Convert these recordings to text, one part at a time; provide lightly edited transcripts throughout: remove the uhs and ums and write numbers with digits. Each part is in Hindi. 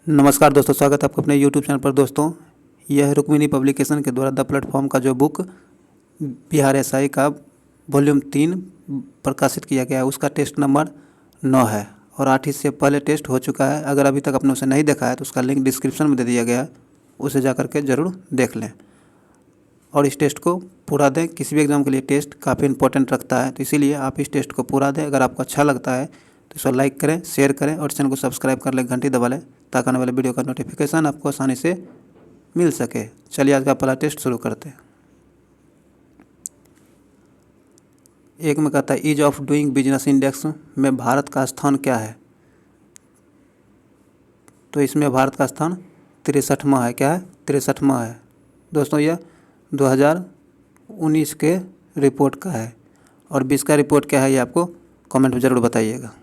नमस्कार दोस्तों, स्वागत है आपको अपने YouTube चैनल पर। दोस्तों, यह रुक्मिणी पब्लिकेशन के द्वारा द प्लेटफॉर्म का जो बुक बिहार एसआई का वॉल्यूम 3 प्रकाशित किया गया है, उसका टेस्ट नंबर 9 है और 8 इससे पहले टेस्ट हो चुका है। अगर अभी तक आपने उसे नहीं देखा है तो उसका लिंक डिस्क्रिप्शन में दे दिया गया है, उसे जा करके ज़रूर देख लें और इस टेस्ट को पूरा दें। किसी भी एग्ज़ाम के लिए टेस्ट काफ़ी इंपॉर्टेंट रखता है, तो इसीलिए आप इस टेस्ट को पूरा दें। अगर आपको अच्छा लगता है तो इसे लाइक करें, शेयर करें और चैनल को सब्सक्राइब कर लें, घंटी दबा लें ताकि आने वाले वीडियो का नोटिफिकेशन आपको आसानी से मिल सके। चलिए आज का पहला टेस्ट शुरू करते हैं। एक में कहता है ease of doing business index में भारत का स्थान क्या है। तो इसमें भारत का स्थान 63वां है। क्या है? 63वां है। दोस्तों, यह 2019 के रिपोर्ट का है और 20 का रिपोर्ट क्या है ये आपको कमेंट में ज़रूर बताइएगा।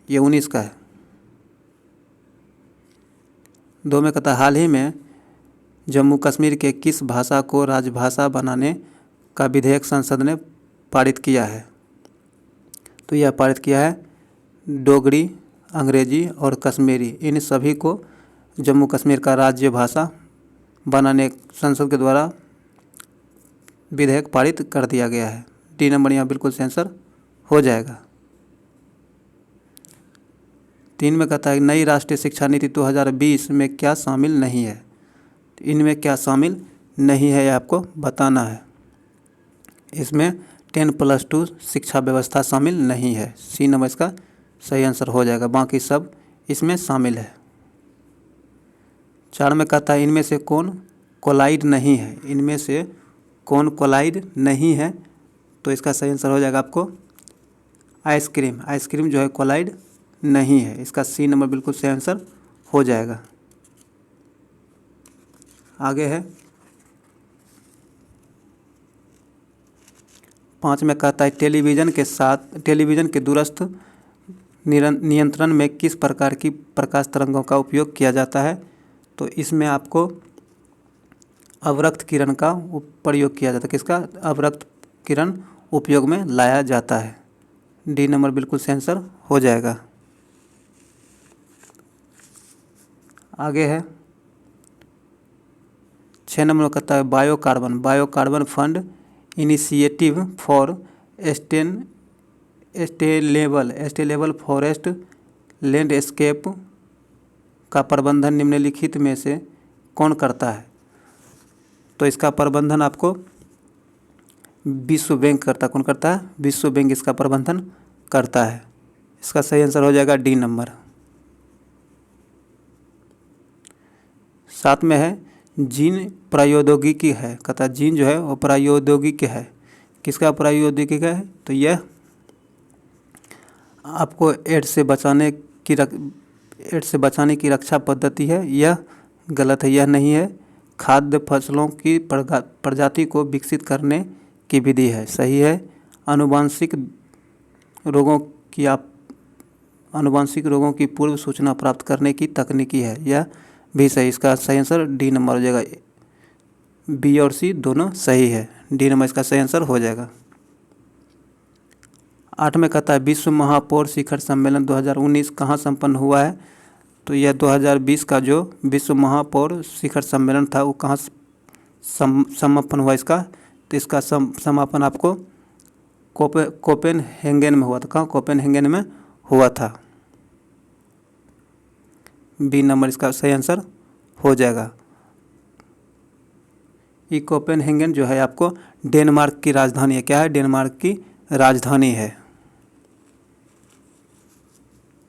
ये 19 का है। 2 में कहता है हाल ही में जम्मू कश्मीर के किस भाषा को राजभाषा बनाने का विधेयक संसद ने पारित किया है। तो यह पारित किया है डोगरी, अंग्रेजी और कश्मीरी, इन सभी को जम्मू कश्मीर का राज्य भाषा बनाने संसद के द्वारा विधेयक पारित कर दिया गया है। डी नंबर यहाँ बिल्कुल से आंसर हो जाएगा। 3 में कहता है नई राष्ट्रीय शिक्षा नीति 2020 में क्या शामिल नहीं है। इनमें क्या शामिल नहीं है ये आपको बताना है। इसमें 10+2 शिक्षा व्यवस्था शामिल नहीं है। सी नंबर इसका सही आंसर हो जाएगा, बाकी सब इसमें शामिल है। 4 में कहता है इनमें से कौन कोलाइड नहीं है। इनमें से कौन कोलाइड नहीं है। तो इसका सही आंसर हो जाएगा आपको आइसक्रीम। आइसक्रीम जो है कोलाइड नहीं है। इसका सी नंबर बिल्कुल सही आंसर हो जाएगा। आगे है 5 में कहता है टेलीविज़न के दूरस्थ नियंत्रण में किस प्रकार की प्रकाश तरंगों का उपयोग किया जाता है। तो इसमें आपको अवरक्त किरण का प्रयोग किया जाता है। किसका? अवरक्त किरण उपयोग में लाया जाता है। डी नंबर बिल्कुल सही आंसर हो जाएगा। आगे है 6 नंबर कहता है biocarbon fund initiative for sustainable forest landscape का प्रबंधन निम्नलिखित में से कौन करता है। तो इसका प्रबंधन आपको विश्व बैंक करता है। कौन करता है? विश्व बैंक इसका प्रबंधन करता है। इसका सही आंसर हो जाएगा डी नंबर। 7 में है जीन प्रौद्योगिकी है। कहता है जीन जो है वो प्रौद्योगिकी है। किसका प्रौद्योगिकी है? तो यह आपको एड्स से बचाने की रक्षा पद्धति है। यह गलत है, यह नहीं है। खाद्य फसलों की प्रजाति को विकसित करने की विधि है। सही है। आनुवांशिक रोगों की पूर्व सूचना प्राप्त करने की तकनीकी है। यह भी सही। इसका सही आंसर डी नंबर हो जाएगा। बी और सी दोनों सही है। डी नंबर इसका सही आंसर हो जाएगा। 8 में कहता है विश्व महापौर शिखर सम्मेलन 2019 कहाँ संपन्न हुआ है। तो यह 2020 का जो विश्व महापौर शिखर सम्मेलन था वो कहाँ समापन हुआ इसका। तो इसका समापन आपको कोपेनहेगन में हुआ था। कहाँ? कोपेनहेगन में हुआ था। बी नंबर इसका सही आंसर हो जाएगा। ये कोपेनहेगन जो है आपको डेनमार्क की राजधानी है। क्या है? डेनमार्क की राजधानी है।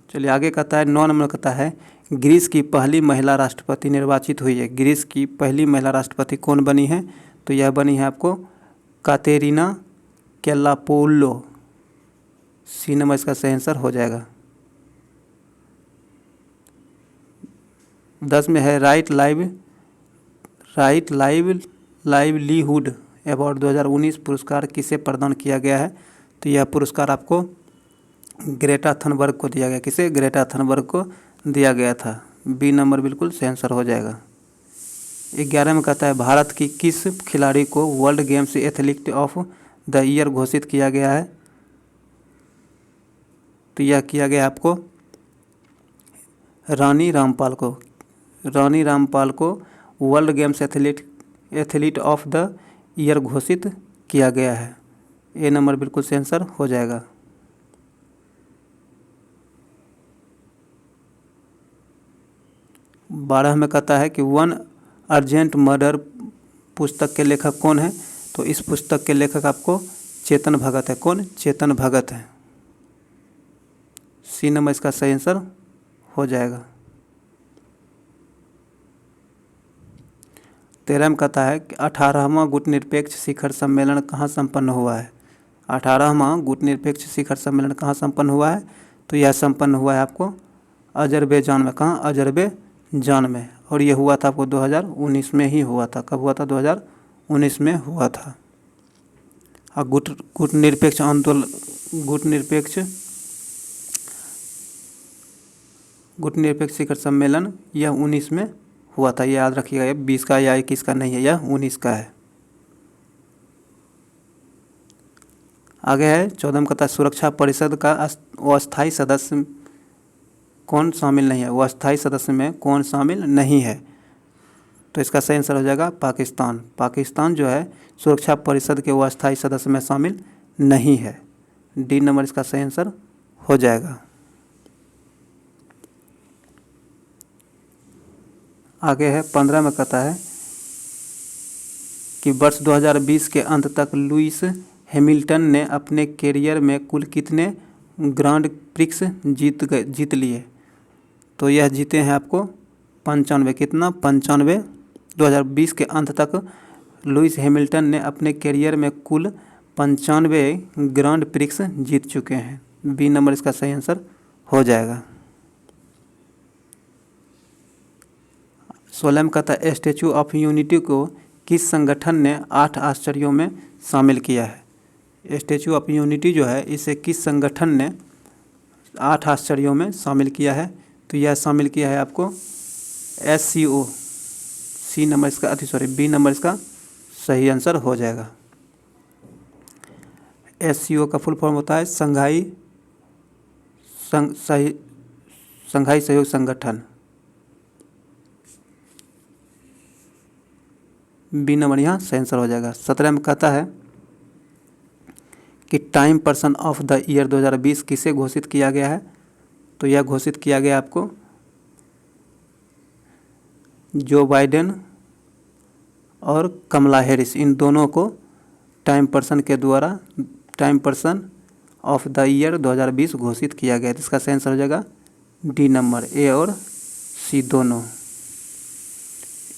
चलिए आगे कहता है 9 नंबर कहता है ग्रीस की पहली महिला राष्ट्रपति निर्वाचित हुई है। ग्रीस की पहली महिला राष्ट्रपति कौन बनी है। तो यह बनी है आपको कातेरीना केल्लापोलो। सी नंबर इसका सही आंसर हो जाएगा। 10 में है राइट लाइवलीहुड अवार्ड 2019 पुरस्कार किसे प्रदान किया गया है। तो यह पुरस्कार आपको ग्रेटा थनबर्ग को दिया गया। किसे? ग्रेटा थनबर्ग को दिया गया था। बी नंबर बिल्कुल सही आंसर हो जाएगा। 11 में कहता है भारत की किस खिलाड़ी को world games athlete of the year घोषित किया गया है। तो यह किया गया आपको रानी रामपाल को। रानी रामपाल को world games athlete of the year घोषित किया गया है? ए नंबर बिल्कुल सही आंसर हो जाएगा। 12 में कहता है कि वन अर्जेंट मर्डर पुस्तक के लेखक कौन है? तो इस पुस्तक के लेखक आपको चेतन भगत है। कौन? चेतन भगत है। सी नंबर इसका सही आंसर हो जाएगा। 13 में कहता है कि 18वां गुटनिरपेक्ष शिखर सम्मेलन कहाँ संपन्न हुआ है? 18वां गुटनिरपेक्ष शिखर सम्मेलन कहाँ संपन्न हुआ है? तो यह संपन्न हुआ है आपको अजरबैजान में। कहाँ? अजरबैजान में। और ये हुआ था आपको 2019 में ही हुआ था। कब हुआ था? 2019 में हुआ था। और गुटनिरपेक्ष आंदोलन गुटनिरपेक्ष शिखर सम्मेलन यह 19 में हुआ था। ये याद रखिएगा, ये 20 का या 21 का नहीं है, यह 19 का है। आगे है 14 में कहता है सुरक्षा परिषद का अस्थायी सदस्य कौन शामिल नहीं है? वो अस्थायी सदस्य में कौन शामिल नहीं है? तो इसका सही आंसर हो जाएगा पाकिस्तान। पाकिस्तान जो है सुरक्षा परिषद के वो अस्थायी सदस्य में शामिल नहीं है। डी नंबर इसका सही आंसर हो जाएगा। आगे है 15 में कहता है कि वर्ष 2020 के अंत तक लुइस हैमिल्टन ने अपने कैरियर में कुल कितने ग्रांड प्रिक्स जीत लिए? तो यह जीते हैं आपको 95। कितना? 95। 2020 के अंत तक लुइस हैमिल्टन ने अपने कैरियर में कुल 95 ग्रांड प्रिक्स जीत चुके हैं। बी नंबर इसका सही आंसर हो जाएगा। 16 में कहता है स्टैचू ऑफ यूनिटी को किस संगठन ने 8 आश्चर्यों में शामिल किया है? स्टैचू ऑफ यूनिटी जो है इसे किस संगठन ने 8 आश्चर्यों में शामिल किया है? तो यह शामिल किया है आपको SCO। सी नंबर इसका बी नंबर इसका सही आंसर हो जाएगा। SCO का फुल फॉर्म होता है संघाई सहयोग संगठन। बी नंबर यहाँ सही आंसर हो जाएगा। 17 में कहता है कि time person of the year 2020 किसे घोषित किया गया है? तो यह घोषित किया गया आपको जो बाइडेन और कमला हैरिस, इन दोनों को टाइम पर्सन के द्वारा time person of the year 2020 घोषित किया गया। इसका सही आंसर हो जाएगा डी नंबर, ए और सी दोनों।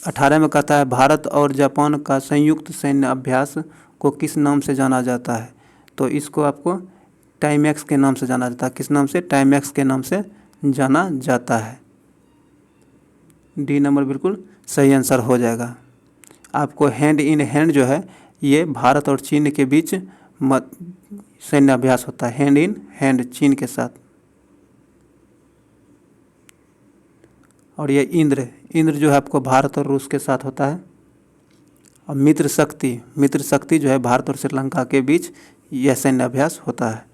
18 में कहता है भारत और जापान का संयुक्त सैन्य अभ्यास को किस नाम से जाना जाता है? तो इसको आपको टाइमैक्स के नाम से जाना जाता है। किस नाम से? टाइमैक्स के नाम से जाना जाता है। डी नंबर बिल्कुल सही आंसर हो जाएगा। आपको हैंड इन हैंड जो है ये भारत और चीन के बीच सैन्य अभ्यास होता है, हैंड इन हैंड चीन के साथ। और ये इंद्र जो है आपको भारत और रूस के साथ होता है। और मित्र शक्ति जो है भारत और श्रीलंका के बीच यह सैन्य अभ्यास होता है।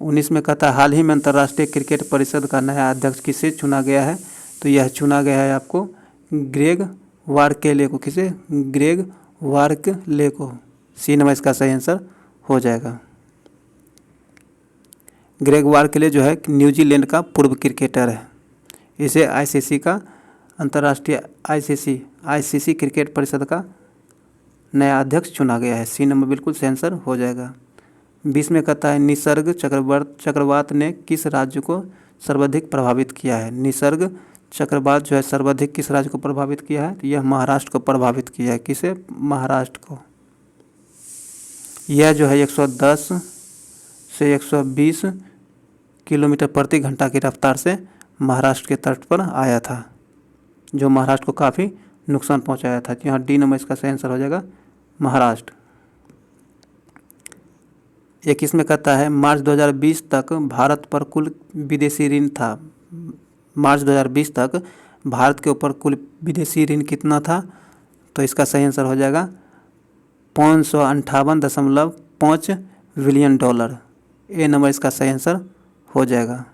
19 में कहता है हाल ही में अंतर्राष्ट्रीय क्रिकेट परिषद का नया अध्यक्ष किसे चुना गया है? तो यह चुना गया है आपको ग्रेग वार्केले को। किसे? ग्रेग वार्केले को। सी नंबर इसका सही आंसर हो जाएगा। ग्रेग वार्केले जो है न्यूजीलैंड का पूर्व क्रिकेटर है। इसे आईसीसी का अंतर्राष्ट्रीय आईसीसी क्रिकेट परिषद का नया अध्यक्ष चुना गया है। सी नंबर बिल्कुल सही आंसर हो जाएगा। 20 में कहता है निसर्ग चक्रवात ने किस राज्य को सर्वाधिक प्रभावित किया है? निसर्ग चक्रवात जो है सर्वाधिक किस राज्य को प्रभावित किया है? तो यह महाराष्ट्र को प्रभावित किया है। किसे? महाराष्ट्र को। यह जो है 110 से 120 किलोमीटर प्रति घंटा की रफ्तार से महाराष्ट्र के तट पर आया था, जो महाराष्ट्र को काफ़ी नुकसान पहुंचाया था। यहाँ डी नंबर इसका सही आंसर हो जाएगा महाराष्ट्र। 21 में कहता है मार्च 2020 तक भारत पर कुल विदेशी ऋण था। मार्च 2020 तक भारत के ऊपर कुल विदेशी ऋण कितना था? तो इसका सही आंसर हो जाएगा 558.5 बिलियन डॉलर। ए नंबर इसका सही आंसर हो जाएगा।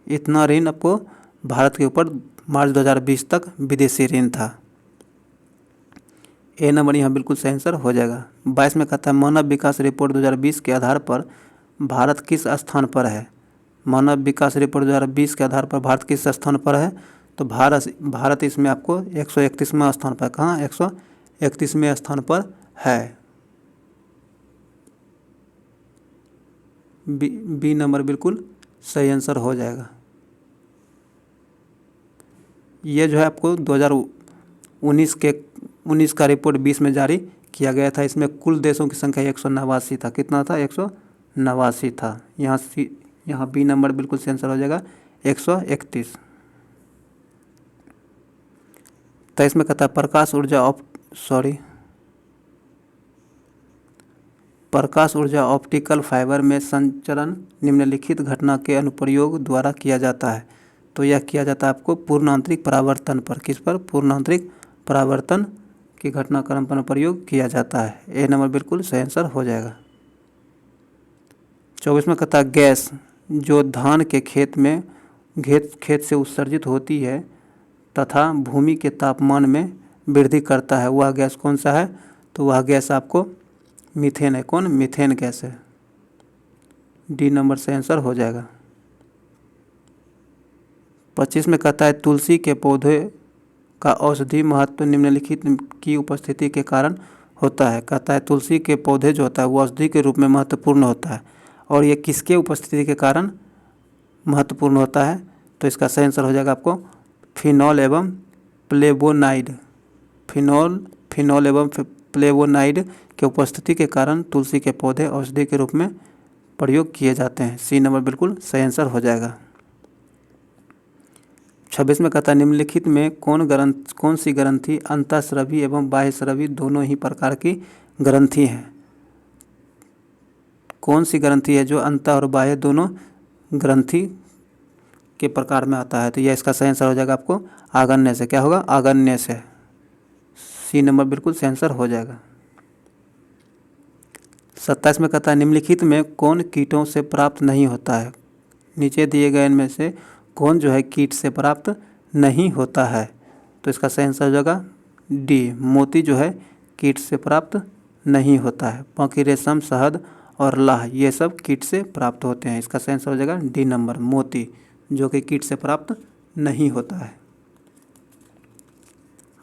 इतना ऋण आपको भारत के ऊपर मार्च 2020 तक विदेशी ऋण था। ए नंबर यहाँ बिल्कुल सही आंसर हो जाएगा। 22 में कहता है मानव विकास रिपोर्ट 2020 के आधार पर भारत किस स्थान पर है। मानव विकास रिपोर्ट 2020 के आधार पर भारत किस स्थान पर है, तो भारत इसमें आपको 131वां स्थान पर, कहाँ 131वें स्थान पर है। बी नंबर बिल्कुल सही आंसर हो जाएगा। ये जो है आपको 2019 का रिपोर्ट 20 में जारी किया गया था। इसमें कुल देशों की संख्या 189 था। कितना था? 189 था। यहाँ बी नंबर बिल्कुल सही आंसर हो जाएगा 131। 23 में कहता है प्रकाश ऊर्जा ऑप्टिकल फाइबर में संचरण निम्नलिखित घटना के अनुप्रयोग द्वारा किया जाता है। तो यह किया जाता है आपको पूर्ण आंतरिक परावर्तन पर। किस पर? पूर्ण आंतरिक परावर्तन की घटनाक्रम पर प्रयोग किया जाता है। ए नंबर बिल्कुल सही आंसर हो जाएगा। 24 में कहता है गैस जो धान के खेत से उत्सर्जित होती है तथा भूमि के तापमान में वृद्धि करता है, वह गैस कौन सा है? तो वह गैस आपको मीथेन है। कौन? मीथेन गैस है। डी नंबर से आंसर हो जाएगा। 25 में कहता है तुलसी के पौधे का औषधि महत्व निम्नलिखित की उपस्थिति के कारण होता है। कहता है तुलसी के पौधे जो होता है वो औषधि के रूप में महत्वपूर्ण होता है, और ये किसके उपस्थिति के कारण महत्वपूर्ण होता है? तो इसका सही आंसर हो जाएगा आपको फिनॉल एवं फ्लेवोनाइड। फिनॉल एवं फ्लेवोनाइड के उपस्थिति के कारण तुलसी के पौधे औषधि के रूप में प्रयोग किए जाते हैं। सी नंबर बिल्कुल सही आंसर हो जाएगा। 26 में कहता है निम्नलिखित में कौन सी ग्रंथि अंतःस्रवी एवं बाह्यस्रवी दोनों ही प्रकार की ग्रंथि है। कौन सी ग्रंथि है जो अंतः और बाह्य दोनों ग्रंथि के प्रकार में आता है? तो यह इसका सही आंसर हो जाएगा आपको आगन्य से। क्या होगा? आगन्य से। सी नंबर बिल्कुल सही आंसर हो जाएगा। 27 में कहता है निम्नलिखित में कौन कीटों से प्राप्त नहीं होता है। नीचे दिए गए इनमें से कौन जो है कीट से प्राप्त नहीं होता है? तो इसका सही आंसर हो जाएगा डी, मोती जो है कीट से प्राप्त नहीं होता है। बाकी रेशम, शहद और लाह ये सब कीट से प्राप्त होते हैं। इसका सही आंसर हो जाएगा डी नंबर, मोती, जो कि कीट से प्राप्त नहीं होता है।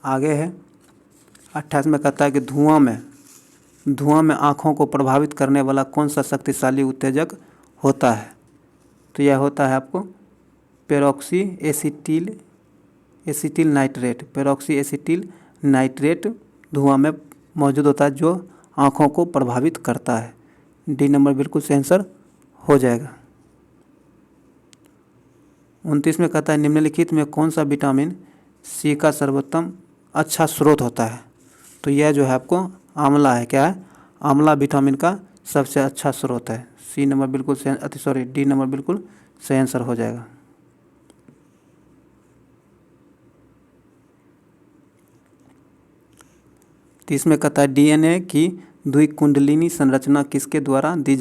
आगे है 28 में कहता है कि धुआं में आँखों को प्रभावित करने वाला कौन सा शक्तिशाली उत्तेजक होता है? तो यह होता है आपको पेरोक्सी एसिटिल नाइट्रेट धुआं में मौजूद होता है, जो आँखों को प्रभावित करता है। डी नंबर बिल्कुल सही आंसर हो जाएगा। 29 में कहता है निम्नलिखित में कौन सा विटामिन सी का सर्वोत्तम अच्छा स्रोत होता है? तो यह जो है आपको आंवला है। क्या है? आंवला विटामिन का सबसे अच्छा स्रोत है। डी नंबर बिल्कुल सही आंसर हो जाएगा। तीस में कहता है डीएनए की द्विकुंडलिनी संरचना किसके द्वारा दी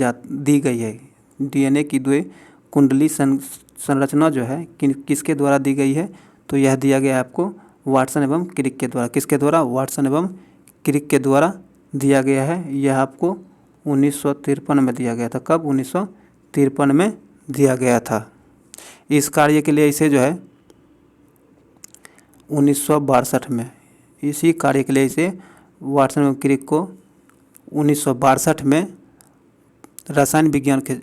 गई है? डीएनए की द्विकुंडली संरचना जो है किसके द्वारा दी गई है? तो यह दिया गया है आपको वाटसन एवं क्रिक के द्वारा। किसके द्वारा? वाटसन एवं क्रिक के द्वारा दिया गया है। यह आपको 1953 में दिया गया था। कब? 1953 में दिया गया था। इस कार्य के लिए इसे जो है 1962 में, इसी कार्य के लिए इसे वाटसन एवं क्रिक को 1962 में रसायन विज्ञान के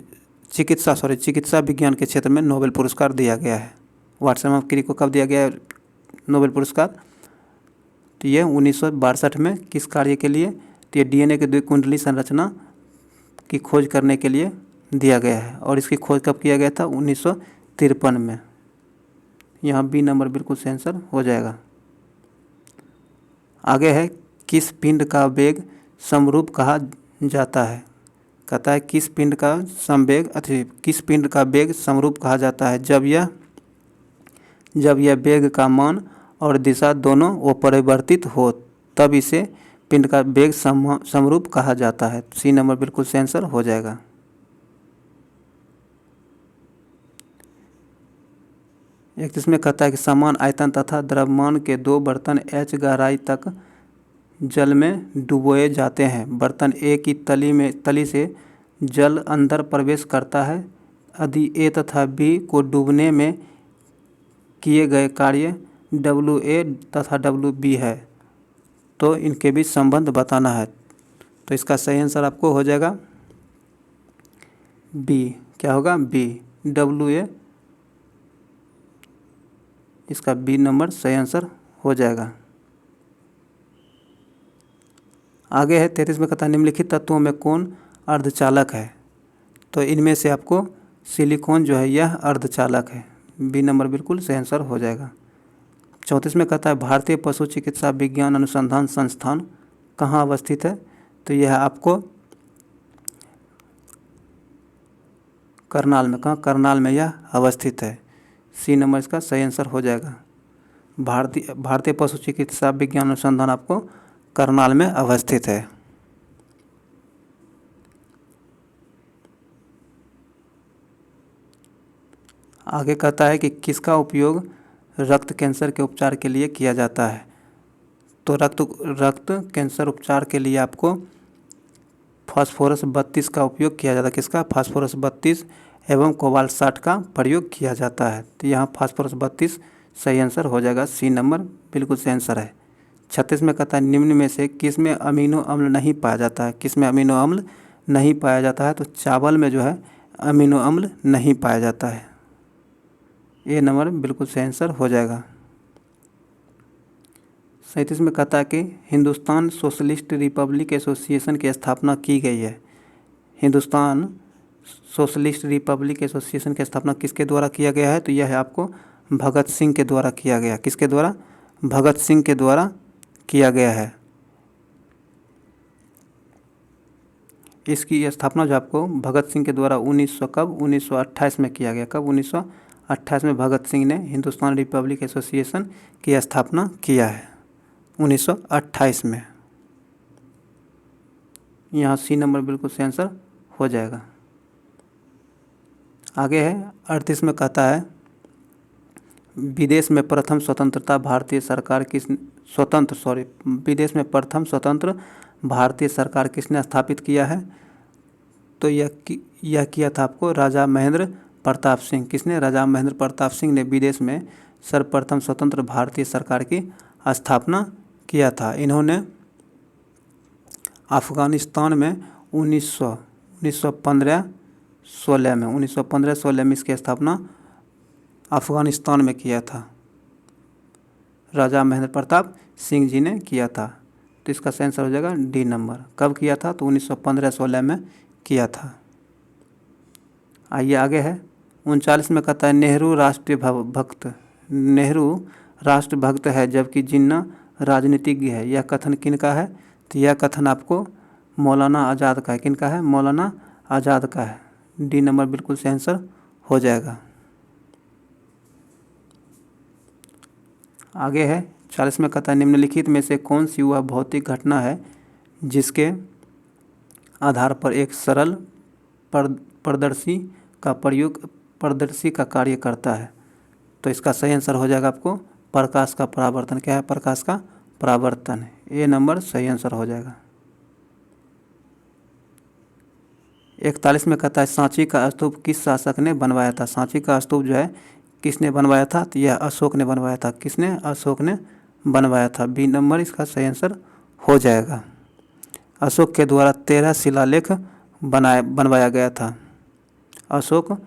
चिकित्सा विज्ञान के क्षेत्र में नोबेल पुरस्कार दिया गया है। वाटसन एवं क्रिक को कब दिया गया है नोबेल पुरस्कार? तो ये 1962 में किस कार्य के लिए? तो ये डीएनए के द्विकुंडली संरचना की खोज करने के लिए दिया गया है। और इसकी खोज कब किया गया था? 1953 में। यहाँ बी नंबर बिल्कुल सही आंसर हो जाएगा। आगे है किस पिंड का वेग समरूप कहा जाता है? कहता है किस पिंड का वेग समरूप कहा जाता है? जब यह वेग का मान और दिशा दोनों अपरिवर्तित हो तब इसे पिंड का वेग समरूप कहा जाता है। सी नंबर बिल्कुल सही आंसर हो जाएगा। 31 में कहता है कि समान आयतन तथा द्रव्यमान के 2 बर्तन h गहराई तक जल में डुबोए जाते हैं। बर्तन ए की तली से जल अंदर प्रवेश करता है। यदि ए तथा बी को डूबने में किए गए कार्य WA तथा WB है तो इनके बीच संबंध बताना है। तो इसका सही आंसर आपको हो जाएगा बी। क्या होगा? B, WA। इसका बी नंबर सही आंसर हो जाएगा। आगे है 33 में कहता है निम्नलिखित तत्वों में कौन अर्धचालक है? तो इनमें से आपको सिलिकॉन जो है यह अर्धचालक है। बी नंबर बिल्कुल सही आंसर हो जाएगा। 34 में कहता है भारतीय पशु चिकित्सा विज्ञान अनुसंधान संस्थान कहाँ अवस्थित है? तो यह आपको करनाल में, कहाँ? करनाल में यह अवस्थित है। सी नंबर इसका सही आंसर हो जाएगा। भारतीय पशु चिकित्सा विज्ञान अनुसंधान आपको करनाल में अवस्थित है। आगे कहता है कि किसका उपयोग रक्त कैंसर के उपचार के लिए किया जाता है? तो रक्त कैंसर उपचार के लिए आपको फास्फोरस 32 का उपयोग किया जाता है। किसका? फास्फोरस 32 एवं कोबाल्ट 60 का प्रयोग किया जाता है। तो यहाँ फास्फोरस 32 सही आंसर हो जाएगा। सी नंबर बिल्कुल सही आंसर है। 36 में कहता है निम्न में से किस में अमीनो अम्ल नहीं पाया जाता है? किस में अमीनो अम्ल नहीं पाया जाता है? तो चावल में जो है अमीनो अम्ल नहीं पाया जाता है। ए नंबर बिल्कुल सही आंसर हो जाएगा। 37 में कहता है कि हिंदुस्तान सोशलिस्ट रिपब्लिक एसोसिएशन की स्थापना की गई है। हिंदुस्तान सोशलिस्ट रिपब्लिक एसोसिएशन की स्थापना किसके द्वारा किया गया है? तो यह है आपको भगत सिंह के द्वारा किया गया। किसके द्वारा? भगत सिंह के द्वारा किया गया है। इसकी स्थापना जो आपको भगत सिंह के द्वारा 1928 में किया गया। कब? 1928 में भगत सिंह ने हिंदुस्तान रिपब्लिक एसोसिएशन की स्थापना किया है, 1928 में। यहाँ सी नंबर बिल्कुल सही आंसर हो जाएगा। आगे है 38 में कहता है विदेश में प्रथम स्वतंत्र भारतीय सरकार किसने स्थापित किया है? तो यह किया था आपको राजा महेंद्र प्रताप सिंह। किसने? राजा महेंद्र प्रताप सिंह ने विदेश में सर्वप्रथम स्वतंत्र भारतीय सरकार की स्थापना किया था। इन्होंने अफ़गानिस्तान में 1915-16 में इसकी स्थापना अफ़गानिस्तान में किया था। राजा महेंद्र प्रताप सिंह जी ने किया था। तो इसका सही आंसर हो जाएगा डी नंबर। कब किया था? तो 1915-16 में किया था। आइए आगे है 39 में कहता है नेहरू राष्ट्रभक्त है जबकि जिन्ना राजनीतिज्ञ है। यह कथन किनका है? तो यह कथन आपको मौलाना आज़ाद का है। किनका है? मौलाना आज़ाद का है। डी नंबर बिल्कुल सही आंसर हो जाएगा। आगे है 40 में कहता है निम्नलिखित में से कौन सी वह भौतिक घटना है जिसके आधार पर एक सरल प्रदर्शी का कार्य करता है? तो इसका सही आंसर हो जाएगा आपको प्रकाश का परावर्तन। क्या है? प्रकाश का परावर्तन। ए नंबर सही आंसर हो जाएगा। 41 में कहता है सांची का स्तूप किस शासक ने बनवाया था? सांची का स्तूप जो है किसने बनवाया था? तो यह अशोक ने बनवाया था। किसने? अशोक ने बनवाया था। बी नंबर इसका सही आंसर हो जाएगा। अशोक के द्वारा 13 शिलालेख बनवाया गया था। अशोक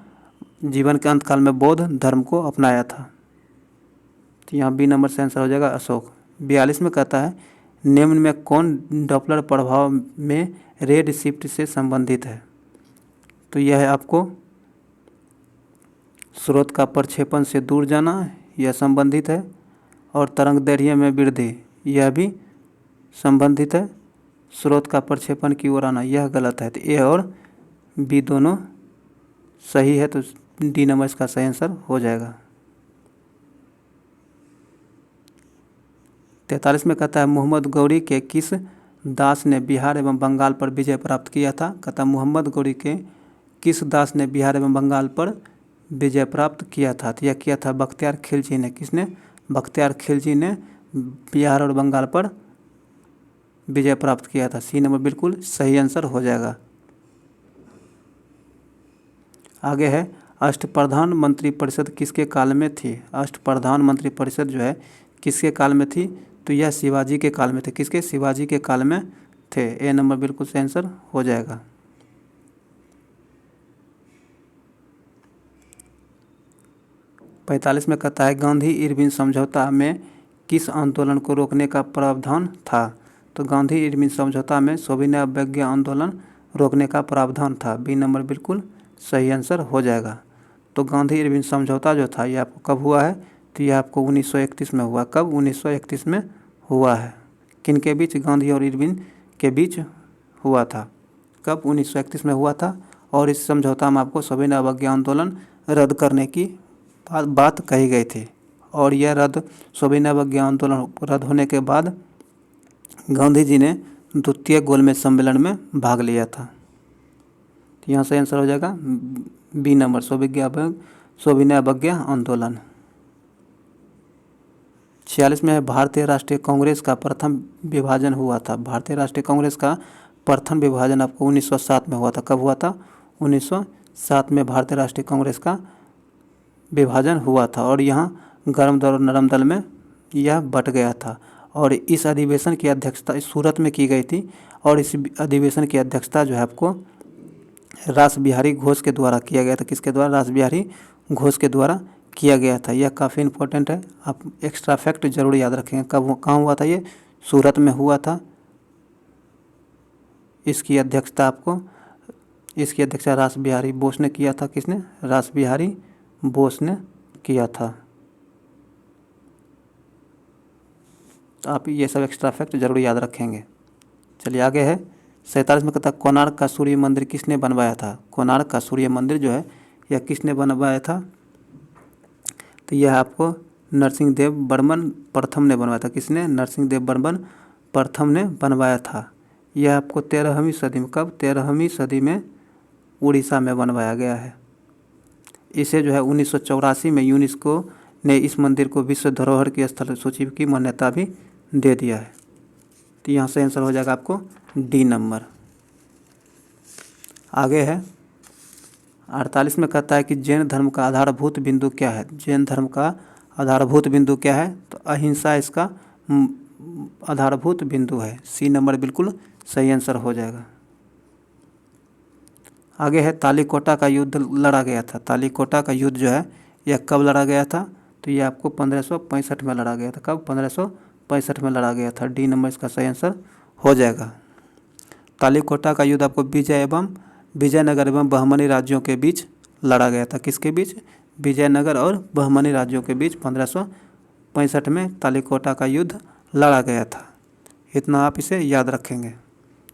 जीवन के अंतकाल में बौद्ध धर्म को अपनाया था। तो यहाँ बी नंबर से आंसर हो जाएगा अशोक। 42 में कहता है निम्न में कौन डॉपलर प्रभाव में रेड शिफ्ट से संबंधित है? तो यह है आपको स्रोत का प्रक्षेपण से दूर जाना, यह संबंधित है। और तरंग दैर्घ्य में वृद्धि, यह भी संबंधित है। स्रोत का प्रक्षेपण की ओर आना, यह गलत है। तो ए और बी दोनों सही है। तो डी नंबर इसका सही आंसर हो जाएगा। 43 में कहता है मोहम्मद गौरी के किस दास ने बिहार एवं बंगाल पर विजय प्राप्त किया था? कहता है मोहम्मद गौरी के किस दास ने बिहार एवं बंगाल पर विजय प्राप्त किया था? तो यह किया था बख्तियार खिलजी ने। किसने? बख्तियार खिलजी ने बिहार और बंगाल पर विजय प्राप्त किया था। सी नंबर बिल्कुल सही आंसर हो जाएगा। आगे है अष्टप्रधान मंत्री परिषद किसके काल में थी? अष्टप्रधान मंत्री परिषद जो है किसके काल में थी? तो यह शिवाजी के काल में थे। किसके? शिवाजी के काल में थे। ए नंबर बिल्कुल सही आंसर हो जाएगा। 45 में कहता है गांधी इरविन समझौता में किस आंदोलन को रोकने का प्रावधान था? तो गांधी इरविन समझौता में सविनय अवज्ञा आंदोलन रोकने का प्रावधान था। बी नंबर बिल्कुल सही आंसर हो जाएगा। तो गांधी इरविन समझौता जो था ये आपको कब हुआ है? तो यह आपको 1931 में हुआ। कब? 1931 में हुआ है। किन के बीच? गांधी और इरविन के बीच हुआ था। कब? 1931 में हुआ था। और इस समझौता में आपको सविनय अवज्ञा आंदोलन रद्द करने की बात कही गई थी। और यह सविनय अवज्ञा आंदोलन रद्द होने के बाद गांधी जी ने द्वितीय गोलमेज सम्मेलन में भाग लिया था। तो यहाँ से आंसर हो जाएगा बी नंबर सविनय अवज्ञा आंदोलन। 46 में है भारतीय राष्ट्रीय कांग्रेस का प्रथम विभाजन हुआ था। भारतीय राष्ट्रीय कांग्रेस का प्रथम विभाजन आपको 1907 में हुआ था। कब हुआ था? 1907 में भारतीय राष्ट्रीय कांग्रेस का विभाजन हुआ था। और यहाँ गर्म दल और नरम दल में यह बट गया था। और इस अधिवेशन की अध्यक्षता सूरत में की गई थी। और इस अधिवेशन की अध्यक्षता जो है आपको रास बिहारी घोष के द्वारा किया गया था। किसके द्वारा? रास बिहारी घोष के द्वारा किया गया था। यह काफ़ी इम्पोर्टेंट है, आप एक्स्ट्रा फैक्ट जरूर याद रखेंगे। कहाँ हुआ था? ये सूरत में हुआ था। इसकी अध्यक्षता रास बिहारी बोस ने किया था। किसने? रास बिहारी बोस ने किया था। तो आप ये सब एक्स्ट्रा फैक्ट जरूर याद रखेंगे। चलिए आगे है 47 में कहता है कोणार्क का सूर्य मंदिर किसने बनवाया था? कोणार्क का सूर्य मंदिर जो है यह किसने बनवाया था? तो यह आपको नरसिंहदेव बर्मन प्रथम ने बनवाया था। किसने? नरसिंहदेव बर्मन प्रथम ने बनवाया था। यह आपको 13वीं सदी में, कब? 13वीं सदी में उड़ीसा में बनवाया गया है। इसे जो है 1984 में यूनेस्को ने इस मंदिर को विश्व धरोहर की स्थल सूची की मान्यता भी दे दिया है। तो यहाँ से आंसर हो जाएगा आपको डी नंबर। आगे है 48 में कहता है कि जैन धर्म का आधारभूत बिंदु क्या है? जैन धर्म का आधारभूत बिंदु क्या है? तो अहिंसा इसका आधारभूत बिंदु है। सी नंबर बिल्कुल सही आंसर हो जाएगा। आगे है तालीकोटा का युद्ध लड़ा गया था। तालीकोटा का युद्ध जो है यह कब लड़ा गया था? तो यह आपको 1565 में लड़ा गया था। कब? 1565 में लड़ा गया था। डी नंबर इसका सही आंसर हो जाएगा। तालीकोटा का युद्ध आपको विजयनगर एवं बहमनी राज्यों के बीच लड़ा गया था। किसके बीच? विजयनगर और बहमनी राज्यों के बीच 1565 में तालीकोटा का युद्ध लड़ा गया था। इतना आप इसे याद रखेंगे।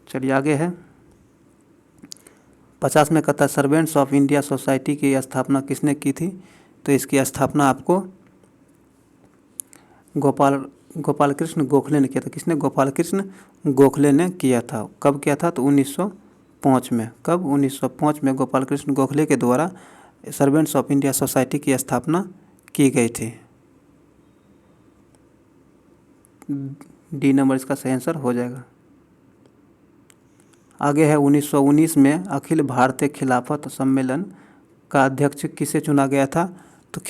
चलिए आगे है 50 में कहता है सर्वेंट्स ऑफ इंडिया सोसाइटी की स्थापना किसने की थी? तो इसकी स्थापना आपको गोपाल कृष्ण गोखले ने किया था। किसने? गोपाल कृष्ण गोखले ने किया था। कब किया था? तो 1905 में। कब? 1905 में गोपाल कृष्ण गोखले के द्वारा सर्वेंट्स ऑफ इंडिया सोसाइटी की स्थापना की गई थी। डी नंबर इसका सही आंसर हो जाएगा। आगे है 1919 में अखिल भारतीय खिलाफत सम्मेलन का अध्यक्ष किसे चुना गया था? तो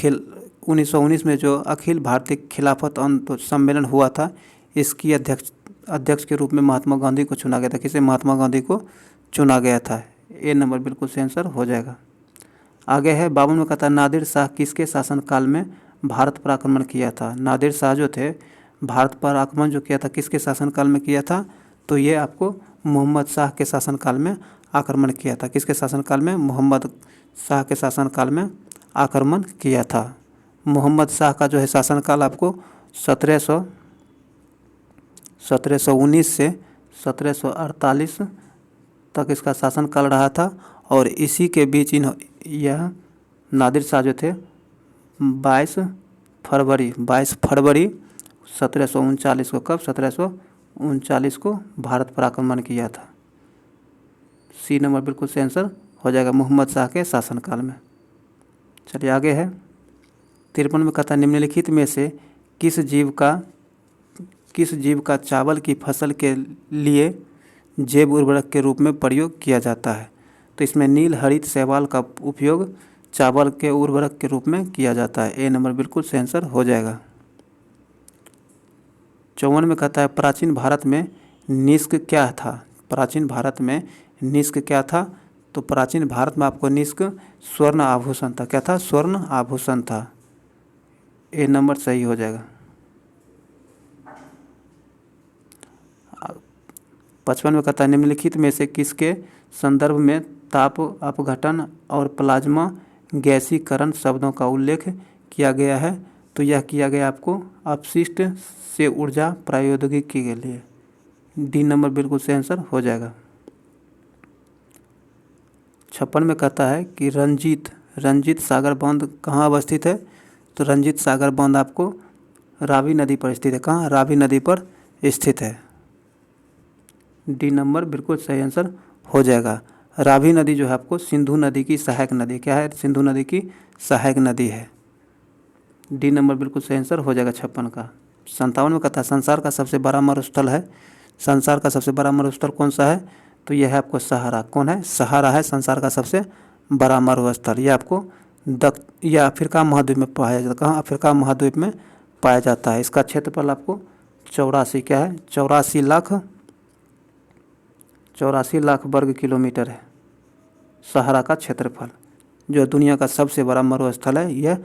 1919 में जो अखिल भारतीय खिलाफत सम्मेलन हुआ था इसकी अध्यक्ष के रूप में महात्मा गांधी को चुना गया था। किसे? महात्मा गांधी को चुना गया था। ए नंबर बिल्कुल सही आंसर हो जाएगा। आगे है 52 में कहता है नादिर शाह किसके शासनकाल में भारत पर आक्रमण किया था? नादिर शाह जो थे भारत पर आक्रमण जो किया था किसके शासनकाल में किया था? तो ये आपको मोहम्मद शाह के शासनकाल में आक्रमण किया था। किसके शासनकाल में? मोहम्मद शाह के शासनकाल में आक्रमण किया था। मोहम्मद शाह का जो है शासनकाल आपको 1719 से 1748 तक इसका शासनकाल रहा था। और इसी के बीच यह नादिर शाह जो थे 22 फरवरी 1739 को, कब? 1739 को भारत पर आक्रमण किया था। सी नंबर बिल्कुल सही आंसर हो जाएगा मोहम्मद शाह के शासनकाल में। चलिए आगे है 53 में कहता है निम्नलिखित में से किस जीव का चावल की फसल के लिए जैव उर्वरक के रूप में प्रयोग किया जाता है। तो इसमें नील हरित शैवाल का उपयोग चावल के उर्वरक के रूप में किया जाता है। ए नंबर बिल्कुल सही आंसर हो जाएगा। 54 में कहता है प्राचीन भारत में निष्क क्या था। प्राचीन भारत में निष्क क्या था। तो प्राचीन भारत में आपको निष्क स्वर्ण आभूषण था। क्या था? स्वर्ण आभूषण था। ए नंबर सही हो जाएगा। 55 में कहता है निम्नलिखित में से किसके संदर्भ में ताप अपघटन और प्लाज्मा गैसीकरण शब्दों का उल्लेख किया गया है। तो यह किया गया आपको अपशिष्ट से ऊर्जा प्रौद्योगिकी के लिए। डी नंबर बिल्कुल सही आंसर हो जाएगा। 56 में कहता है कि रंजीत सागर बांध कहाँ अवस्थित है। तो रंजीत सागर बांध आपको रावी नदी पर स्थित है। कहाँ? रावी नदी पर स्थित है। डी नंबर बिल्कुल सही आंसर हो जाएगा। रावी नदी जो है आपको सिंधु नदी की सहायक नदी। क्या है? सिंधु नदी की सहायक नदी है। डी नंबर बिल्कुल सही आंसर हो जाएगा 56 का। 57 में कहता है संसार का सबसे बड़ा मरुस्थल है। संसार का सबसे बड़ा मरुस्थल कौन सा है। तो यह है आपको सहारा। कौन है? सहारा है संसार का सबसे बड़ा मरुस्थल। यह आपको यह अफ्रीका महाद्वीप में पाया जाता है। कहाँ? अफ्रीका महाद्वीप में पाया जाता है। इसका क्षेत्रफल आपको 84 क्या है? 84 लाख वर्ग किलोमीटर है सहारा का क्षेत्रफल। जो दुनिया का सबसे बड़ा मरुस्थल है यह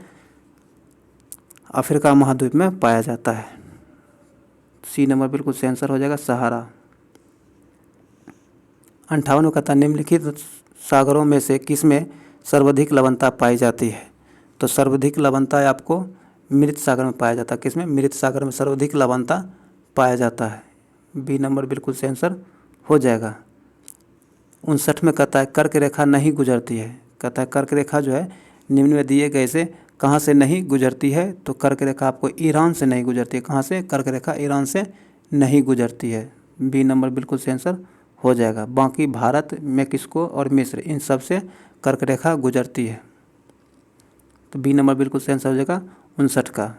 अफ्रीका महाद्वीप में पाया जाता है। सी नंबर बिल्कुल सही आंसर हो जाएगा सहारा। 58 में कहता है निम्नलिखित सागरों में से किसमें सर्वाधिक लवणता पाई जाती है। तो सर्वाधिक लवणता आपको मृत सागर में पाया जाता है। किसमें? मृत सागर में सर्वाधिक लवणता पाया जाता है। बी नंबर बिल्कुल सही आंसर हो जाएगा। 59 में कहता है कर्क रेखा नहीं गुजरती है। कहता है कर्क रेखा जो है निम्न में दिए गए से कहाँ से नहीं गुजरती है। तो कर्क रेखा आपको ईरान से नहीं गुजरती है। कहाँ से? कर्क रेखा ईरान से नहीं गुजरती है। बी नंबर बिल्कुल सही आंसर हो जाएगा। बाकी भारत, मेक्सिको और मिस्र इन सब से कर्क रेखा गुजरती है। तो बी नंबर बिल्कुल सही आंसर हो जाएगा 59 का।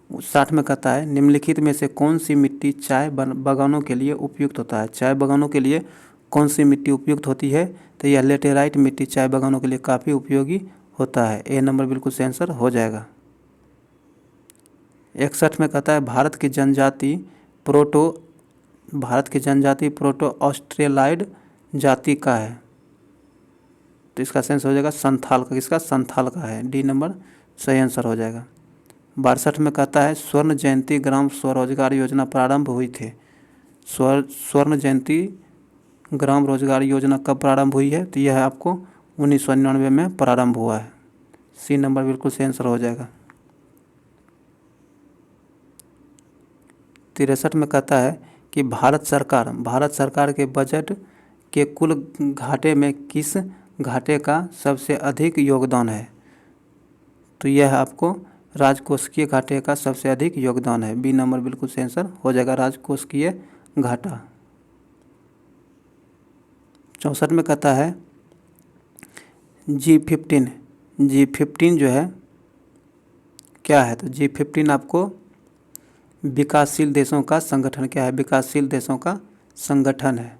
60 में कहता है निम्नलिखित में से कौन सी मिट्टी चाय बागानों के लिए उपयुक्त होता है। चाय बागानों के लिए कौन सी मिट्टी उपयुक्त होती है। तो यह लेटेराइट मिट्टी चाय बागानों के लिए काफ़ी उपयोगी होता है। ए नंबर बिल्कुल सही आंसर हो जाएगा। 61 में कहता है भारत की जनजाति प्रोटो ऑस्ट्रेलाइड जाति का है। तो इसका सेंस हो जाएगा संथाल का। किसका? संथाल का है। डी नंबर सही आंसर हो जाएगा। 62 में कहता है स्वर्ण जयंती ग्राम स्वरोजगार योजना प्रारंभ हुई थी। स्वर्ण जयंती ग्राम रोजगार योजना कब प्रारंभ हुई है। तो यह आपको 1999 में प्रारंभ हुआ है। सी नंबर बिल्कुल सही आंसर हो जाएगा। 63 में कहता है कि भारत सरकार के बजट के कुल घाटे में किस घाटे का सबसे अधिक योगदान है। तो यह आपको राजकोषीय घाटे का सबसे अधिक योगदान है। बी नंबर बिल्कुल सही आंसर हो जाएगा राजकोषीय घाटा। 64 में कहता है G15 जो है क्या है। तो G15 आपको विकासशील देशों का संगठन। क्या है? विकासशील देशों का संगठन है।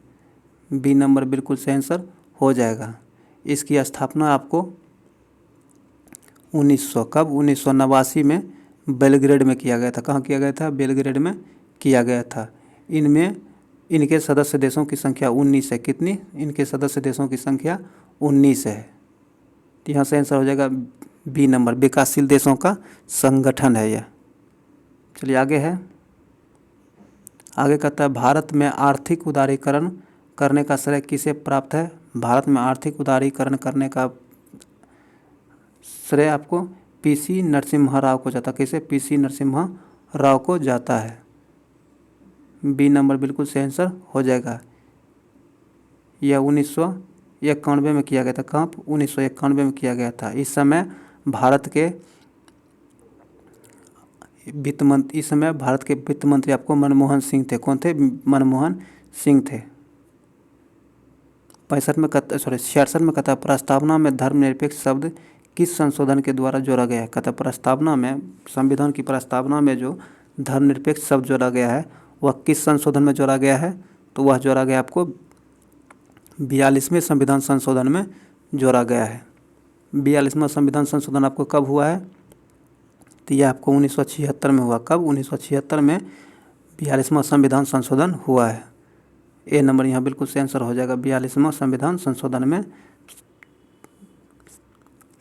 बी नंबर बिल्कुल सही आंसर हो जाएगा। इसकी स्थापना आपको 1989 में बेलग्रेड में किया गया था। कहाँ किया गया था? बेलग्रेड में किया गया था। इनके सदस्य देशों की संख्या 19 है। कितनी? इनके सदस्य देशों की संख्या 19 है। तो यहाँ से आंसर हो जाएगा बी नंबर, विकासशील देशों का संगठन है यह। चलिए आगे है। आगे कहता है भारत में आर्थिक उदारीकरण करने का श्रेय किसे प्राप्त है। भारत में आर्थिक उदारीकरण करने का श्रेय आपको पीसी नरसिम्हा राव को जाता है। किसे? पीसी नरसिम्हा राव को जाता है। बी नंबर बिल्कुल सही आंसर हो जाएगा। यह 1991 में किया गया था। कहाँ? 1991 में किया गया था। इस समय भारत के वित्त मंत्री आपको मनमोहन सिंह थे। कौन थे? मनमोहन सिंह थे। 66 में कहता है प्रस्तावना में धर्मनिरपेक्ष शब्द किस संशोधन के द्वारा जोड़ा गया है। कहता है प्रस्तावना में, संविधान की प्रस्तावना में जो धर्मनिरपेक्ष शब्द जोड़ा गया है वह किस संशोधन में जोड़ा गया है, तो वह जोड़ा गया आपको 42वें संविधान संशोधन में जोड़ा गया है। 42वां संविधान संशोधन आपको कब हुआ है, तो यह आपको 1976 में हुआ। कब? 1976 में 42वां संविधान संशोधन हुआ है। ए नंबर यहाँ बिल्कुल से आंसर हो जाएगा। 42वां संविधान संशोधन में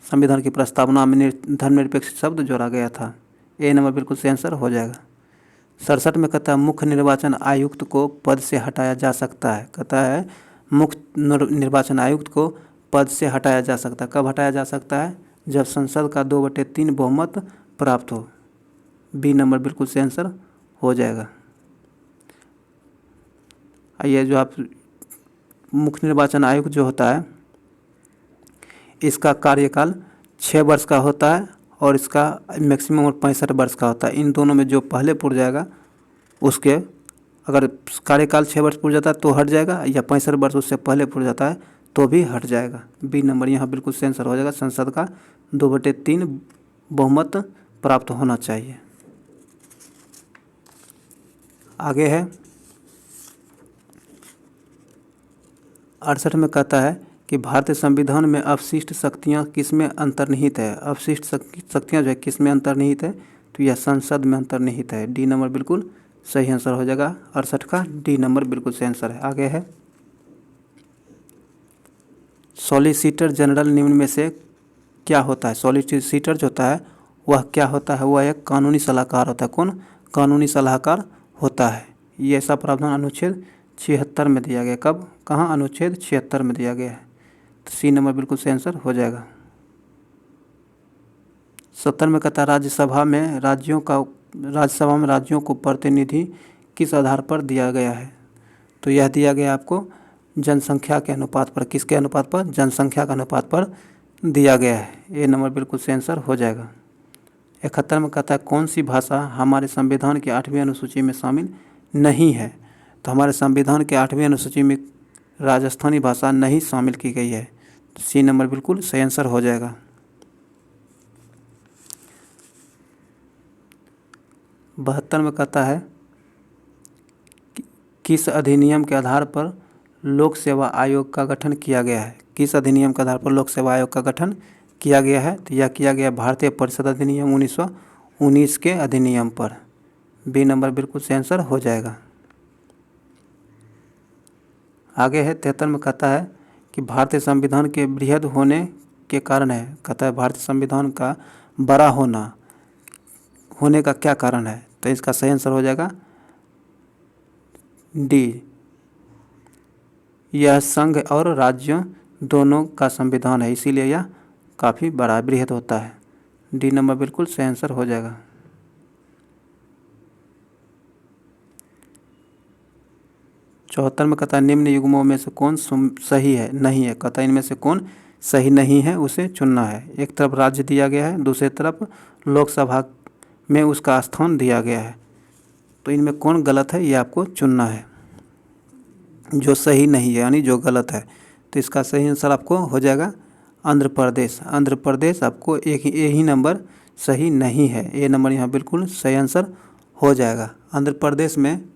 संविधान की प्रस्तावना में धर्मनिरपेक्ष शब्द जोड़ा गया था। ए नंबर बिल्कुल से आंसर हो जाएगा। 67 में कहता है मुख्य निर्वाचन आयुक्त को पद से हटाया जा सकता है। कहता है मुख्य निर्वाचन आयुक्त को पद से हटाया जा सकता है। कब हटाया जा सकता है? जब संसद का 2/3 बहुमत प्राप्त हो। बी नंबर बिल्कुल से आंसर हो जाएगा। ये जो आप मुख्य निर्वाचन आयुक्त जो होता है इसका कार्यकाल 6 वर्ष का होता है और इसका मैक्सिमम 65 वर्ष का होता है। इन दोनों में जो पहले पुर जाएगा उसके, अगर कार्यकाल 6 वर्ष पुर जाता है तो हट जाएगा, या 65 वर्ष उससे पहले पुर जाता है तो भी हट जाएगा। बी नंबर यहाँ बिल्कुल से आंसर हो जाएगा। संसद का 2/3 बहुमत प्राप्त होना चाहिए। आगे है 68 में कहता है कि भारतीय संविधान में अवशिष्ट शक्तियाँ किसमें अंतर्निहित है। अवशिष्ट शक्तियाँ जो है किसमें अंतर्निहित है, तो यह संसद में अंतर्निहित है। डी नंबर बिल्कुल सही आंसर हो जाएगा। 68 का डी नंबर बिल्कुल सही आंसर है। आगे है सॉलिसिटर जनरल निम्न में से क्या होता है। सॉलिसिटर जो होता है वह क्या होता है? वह एक कानूनी सलाहकार होता है। कौन? कानूनी सलाहकार होता है। ये ऐसा प्रावधान अनुच्छेद 76 में दिया गया। कब? कहाँ? अनुच्छेद 76 में दिया गया है। तो सी नंबर बिल्कुल सही आंसर हो जाएगा। 70 में कहता है राज्यसभा में राज्यों को प्रतिनिधि किस आधार पर दिया गया है, तो यह दिया गया आपको जनसंख्या के अनुपात पर। किसके अनुपात पर? जनसंख्या के अनुपात पर दिया गया है। ये नंबर बिल्कुल सही आंसर हो जाएगा। 71 में कहता है कौन सी भाषा हमारे संविधान की 8वीं अनुसूची में शामिल नहीं है, तो हमारे संविधान के 8वीं अनुसूची में राजस्थानी भाषा नहीं शामिल की गई है। तो सी नंबर बिल्कुल सही आंसर हो जाएगा। 72 में कहता है किस अधिनियम के आधार पर लोक सेवा आयोग का गठन किया गया है। किस अधिनियम के आधार पर लोक सेवा आयोग का गठन किया गया है, तो यह किया गया भारतीय परिषद अधिनियम 1919 के अधिनियम पर। बी नंबर बिल्कुल सही आंसर हो जाएगा। आगे है 73 में कहता है कि भारतीय संविधान के बृहद होने के कारण है। कहता है भारतीय संविधान का बड़ा होने का क्या कारण है, तो इसका सही आंसर हो जाएगा डी। यह संघ और राज्यों दोनों का संविधान है, इसीलिए यह काफ़ी बड़ा बृहद होता है। डी नंबर बिल्कुल सही आंसर हो जाएगा। 74 में कहता है निम्न युग्मों में से कौन सही है, नहीं है। कहता है इनमें से कौन सही नहीं है उसे चुनना है। एक तरफ राज्य दिया गया है, दूसरी तरफ लोकसभा में उसका स्थान दिया गया है, तो इनमें कौन गलत है ये आपको चुनना है। जो सही नहीं है यानी जो गलत है, तो इसका सही आंसर आपको हो जाएगा आंध्र प्रदेश। आंध्र प्रदेश आपको एक ही नंबर सही नहीं है। ए नंबर यहाँ बिल्कुल सही आंसर हो जाएगा। आंध्र प्रदेश में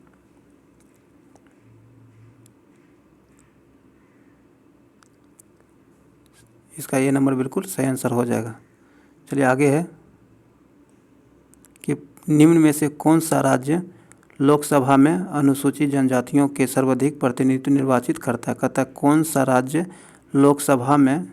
इसका ये नंबर बिल्कुल सही आंसर हो जाएगा। चलिए आगे है कि निम्न में से कौन सा राज्य लोकसभा में अनुसूचित जनजातियों के सर्वाधिक प्रतिनिधित्व निर्वाचित करता है। कहता है कौन सा राज्य लोकसभा में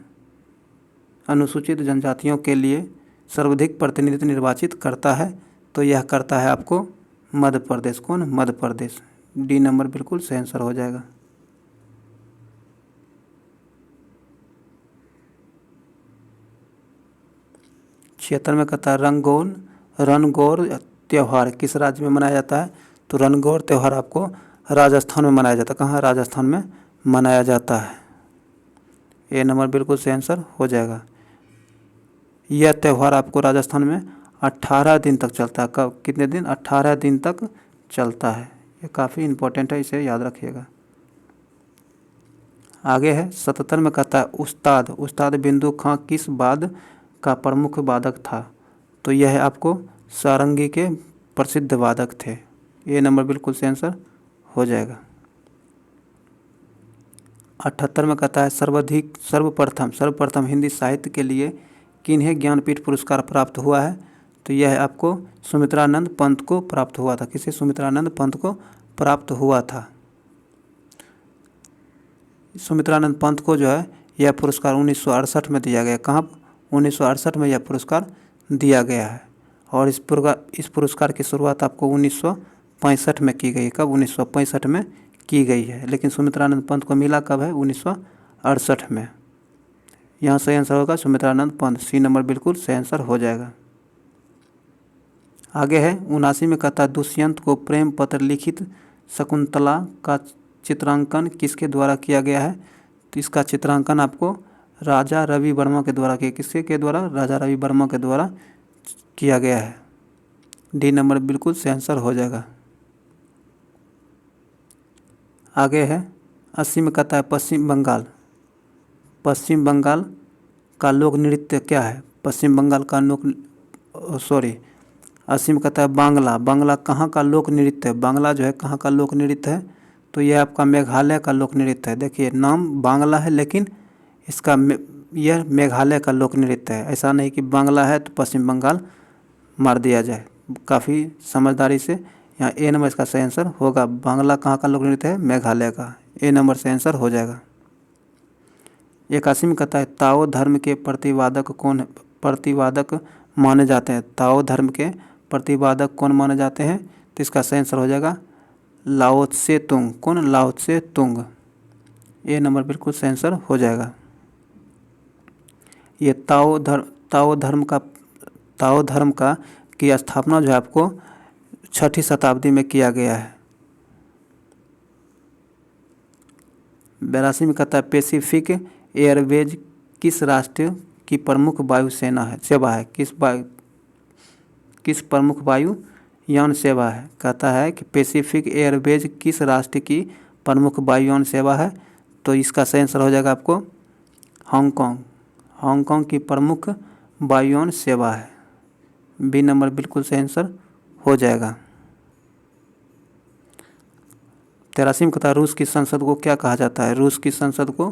अनुसूचित जनजातियों के लिए सर्वाधिक प्रतिनिधित्व निर्वाचित करता है, तो यह करता है आपको मध्य प्रदेश। कौन? मध्य प्रदेश। डी नंबर बिल्कुल सही आंसर हो जाएगा। क्षेत्र में कहता है रणगौर त्यौहार किस राज्य में मनाया जाता है, तो रणगौर त्यौहार आपको राजस्थान में मनाया जाता है। कहाँ? राजस्थान में मनाया जाता है। ये नंबर बिल्कुल सही आंसर हो जाएगा। यह त्यौहार आपको राजस्थान में 18 दिन तक चलता है। कब? कितने दिन? 18 दिन तक चलता है। ये काफ़ी इम्पोर्टेंट है, इसे याद रखिएगा। आगे है 77 में कहता है उस्ताद बिंदु खां किस बाद का प्रमुख वादक था? तो यह आपको सारंगी के प्रसिद्ध वादक थे। ये नंबर बिल्कुल से आंसर हो जाएगा। 78 में कहता है सर्वप्रथम हिंदी साहित्य के लिए किन्हें ज्ञानपीठ पुरस्कार प्राप्त हुआ है? तो यह आपको सुमित्रानंद पंत को प्राप्त हुआ था। किसे? सुमित्रानंद पंत को प्राप्त हुआ था। सुमित्रानंद पंत को जो है यह पुरस्कार 1968 में दिया गया। कहाँ? 1968 में यह पुरस्कार दिया गया है। और इस पुरस्कार की शुरुआत आपको 1965 में की गई। कब? 1965 में की गई है। लेकिन सुमित्रानंद पंत को मिला कब है? 1968 में। यहाँ सही आंसर होगा सुमित्रानंद पंत। सी नंबर बिल्कुल सही आंसर हो जाएगा। आगे है 79 में कहता है दुष्यंत को प्रेम पत्र लिखित शकुंतला का चित्रांकन किसके द्वारा किया गया है? तो इसका चित्रांकन आपको राजा रवि वर्मा के द्वारा किया। किसके के द्वारा? राजा रवि वर्मा के द्वारा किया गया है। डी नंबर बिल्कुल सही आंसर हो जाएगा। आगे है 80 में कहता है पश्चिम बंगाल का लोक नृत्य क्या है? पश्चिम बंगाल का 80 में कहता है बांग्ला कहाँ का लोक नृत्य है? बांग्ला जो है कहाँ का लोक नृत्य है? तो यह आपका मेघालय का लोक नृत्य है। देखिए नाम बांग्ला है लेकिन यह मेघालय का लोक नृत्य है। ऐसा नहीं कि बांग्ला है तो पश्चिम बंगाल मार दिया जाए। काफ़ी समझदारी से यहाँ ए नंबर इसका सही आंसर होगा। बांग्ला कहाँ का लोक नृत्य है? मेघालय का। ए नंबर सही आंसर हो जाएगा। 81 में कहता है ताओ धर्म के प्रतिवादक माने जाते हैं? ताओ धर्म के प्रतिवादक कौन माने जाते हैं? तो इसका सही आंसर हो जाएगा लाओ त्से तुंग। कौन? लाओ त्से तुंग। ए नंबर बिल्कुल सही आंसर हो जाएगा। ये ताओ धर्म का की स्थापना जो है आपको 6ठी शताब्दी में किया गया है। 82 में कहता है पैसिफिक एयरवेज किस राष्ट्र की प्रमुख सेवा है? किस प्रमुख वायुयान सेवा है? कहता है कि पैसिफिक एयरवेज किस राष्ट्र की प्रमुख वायुयान सेवा है? तो इसका सही आंसर हो जाएगा आपको हांगकांग की प्रमुख वायुयान सेवा है। बी नंबर बिल्कुल सही आंसर हो जाएगा। 83 में कहता है रूस की संसद को क्या कहा जाता है? रूस की संसद को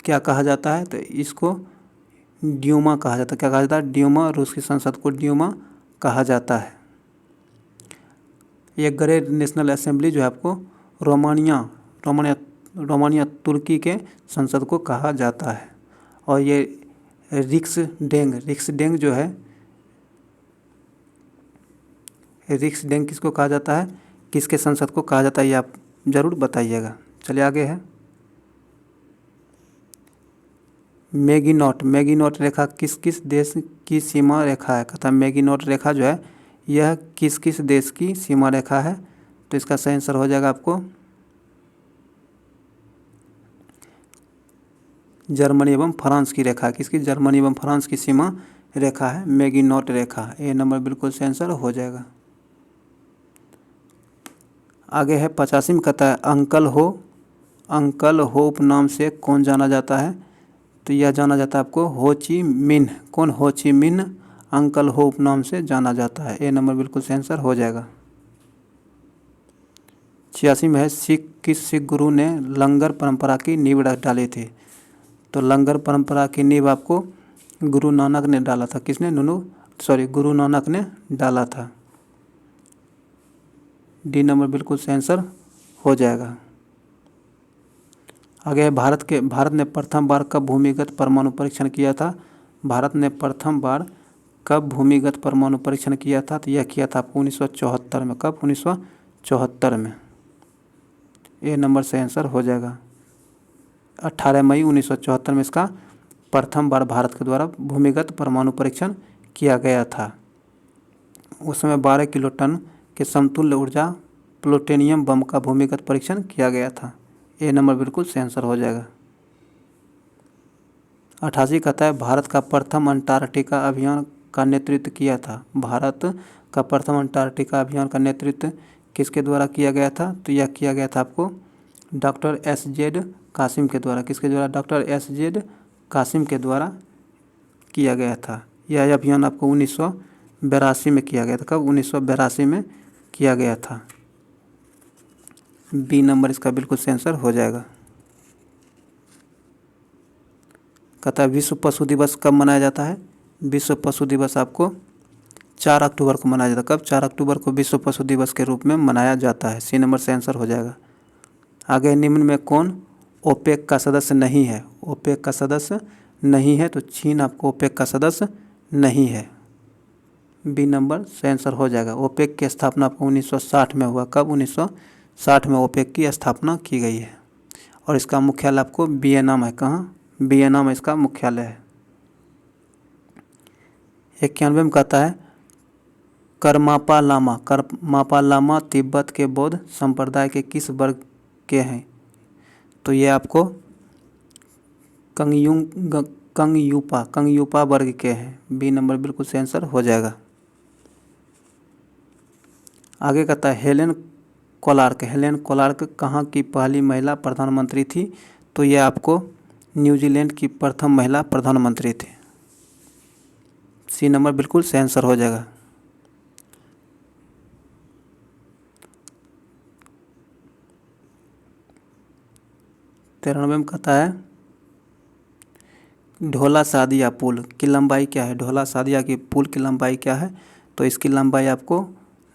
क्या कहा जाता है? तो इसको ड्यूमा कहा जाता है। क्या कहा जाता है? ड्यूमा। रूस की संसद को ड्यूमा कहा जाता है। ये ग्रेट नेशनल असेंबली जो है आपको रोमानिया तुर्की के संसद को कहा जाता है। और ये रिक्सडेंग जो है, रिक्सडेंग किसको कहा जाता है? किसके संसद को कहा जाता है? ये आप ज़रूर बताइएगा। चलिए आगे है मैगिनॉट रेखा किस किस देश की सीमा रेखा है? कहता है मैगिनॉट रेखा जो है यह किस किस देश की सीमा रेखा है? तो इसका सही आंसर हो जाएगा आपको जर्मनी एवं फ्रांस की रेखा। किसकी? जर्मनी एवं फ्रांस की सीमा रेखा है मैगिनॉट रेखा। ए नंबर बिल्कुल सही आंसर हो जाएगा। आगे है 85 में कहता है अंकल हो उपनाम से कौन जाना जाता है? तो यह जाना जाता है आपको हो ची मिन्ह। कौन? हो ची मिन्ह अंकल हो उपनाम से जाना जाता है। ए नंबर बिल्कुल सही आंसर हो जाएगा। 86 में है किस सिख गुरु ने लंगर परंपरा की नींव डाली थी? तो लंगर परंपरा की नींव आपको गुरु नानक ने डाला था। किसने? गुरु नानक ने डाला था। डी नंबर बिल्कुल सही आंसर हो जाएगा। आगे है भारत ने प्रथम बार कब भूमिगत परमाणु परीक्षण किया था? भारत ने प्रथम बार कब भूमिगत परमाणु परीक्षण किया था? तो यह किया था आपको 1974 में। कब? 1974 में। ए नंबर सही आंसर हो जाएगा। 18 मई 1974 में इसका प्रथम बार भारत के द्वारा भूमिगत परमाणु परीक्षण किया गया था। उस समय 12 किलो टन के समतुल्य ऊर्जा प्लूटोनियम बम का भूमिगत परीक्षण किया गया था। ए नंबर बिल्कुल सही आंसर हो जाएगा। 88 कहता है भारत का प्रथम अंटार्कटिका अभियान का नेतृत्व किया था। भारत का प्रथम अंटार्कटिका अभियान का नेतृत्व किसके द्वारा किया गया था? तो यह किया गया था आपको डॉक्टर एस.जेड. कासिम के द्वारा। किसके द्वारा? डॉक्टर एस.जेड. कासिम के द्वारा किया गया था। यह अभियान आपको 1982 में किया गया था। कब? 1982 में किया गया था। बी नंबर इसका बिल्कुल सही आंसर हो जाएगा। कहता है विश्व पशु दिवस कब मनाया जाता है? विश्व पशु दिवस आपको 4 अक्टूबर को मनाया जाता है। कब? 4 अक्टूबर को विश्व पशु दिवस के रूप में मनाया जाता है। सी नंबर से आंसर हो जाएगा। आगे निम्न में कौन ओपेक का सदस्य नहीं है? ओपेक का सदस्य नहीं है तो चीन आपको ओपेक का सदस्य नहीं है। बी नंबर से आंसर हो जाएगा। ओपेक की स्थापना आपको 1960 में हुआ। कब? 1960 में ओपेक की स्थापना की गई है और इसका मुख्यालय आपको वियना है। कहाँ? वियना में इसका मुख्यालय है। 91 में कहता है करमापा लामा तिब्बत के बौद्ध संप्रदाय के किस वर्ग के हैं? तो ये आपको कंगयूपा वर्ग के हैं। बी नंबर बिल्कुल सही आंसर हो जाएगा। आगे कहता है हेलेन कोलार्क कहाँ की पहली महिला प्रधानमंत्री थी? तो ये आपको न्यूजीलैंड की प्रथम महिला प्रधानमंत्री थी। सी नंबर बिल्कुल सही आंसर हो जाएगा। तिरानवे में कहता है ढोला सादिया पुल की लंबाई क्या है? ढोला सादिया की पुल की लंबाई क्या है? तो इसकी लंबाई आपको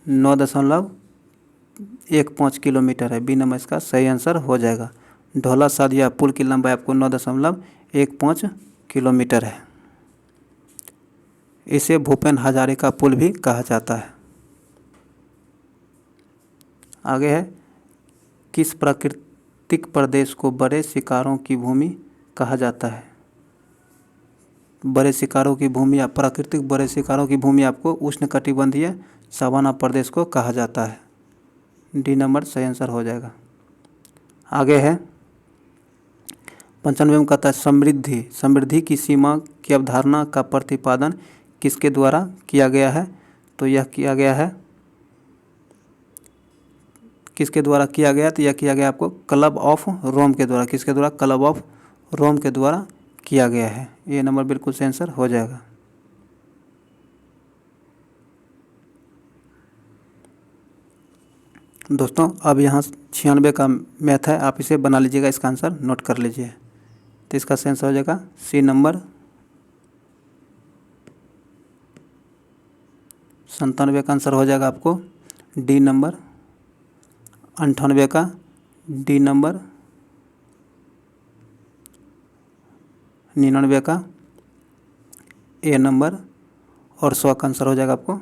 9.15 किलोमीटर है। बी नंबर इसका सही आंसर हो जाएगा। ढोला सादिया पुल की लंबाई आपको 9.15 किलोमीटर है। इसे भूपेन हजारिका पुल भी कहा जाता है। आगे है किस प्राकृतिक प्रदेश को बड़े शिकारों की भूमि कहा जाता है? बड़े शिकारों की भूमि या प्राकृतिक बड़े शिकारों की भूमि आपको उष्णकटिबंधीय सवाना प्रदेश को कहा जाता है। डी नंबर सही आंसर हो जाएगा। आगे है 95 में कहता है समृद्धि की सीमा की अवधारणा का प्रतिपादन किसके द्वारा किया गया है? तो यह किया गया है किसके द्वारा किया गया? तो यह किया गया आपको क्लब ऑफ रोम के द्वारा। किसके द्वारा? क्लब ऑफ रोम के द्वारा किया गया है। ये नंबर बिल्कुल सही आंसर हो जाएगा। दोस्तों अब यहाँ 96 का मैथ है, आप इसे बना लीजिएगा, इसका आंसर नोट कर लीजिए। तो इसका सही आंसर हो जाएगा सी नंबर। 97 का आंसर हो जाएगा आपको डी नंबर। 98 का डी नंबर। 99 का ए नंबर और 100 का आंसर हो जाएगा आपको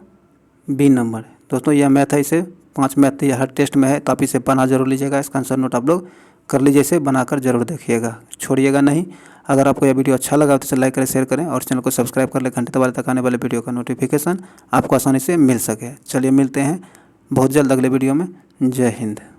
बी नंबर। दोस्तों यह मैथ है, इसे 5 मैथ हर टेस्ट में है तो आप इसे बना जरूर लीजिएगा। इसका आंसर नोट आप लोग कर लीजिए, इसे बनाकर जरूर देखिएगा, छोड़िएगा नहीं। अगर आपको यह वीडियो अच्छा लगा तो इसे लाइक करें, शेयर करें और चैनल को सब्सक्राइब कर लें, घंटे दबाएं तक आने वाले वीडियो का नोटिफिकेशन आपको आसानी से मिल सके। चलिए मिलते हैं बहुत जल्द अगले वीडियो में। जय हिंद।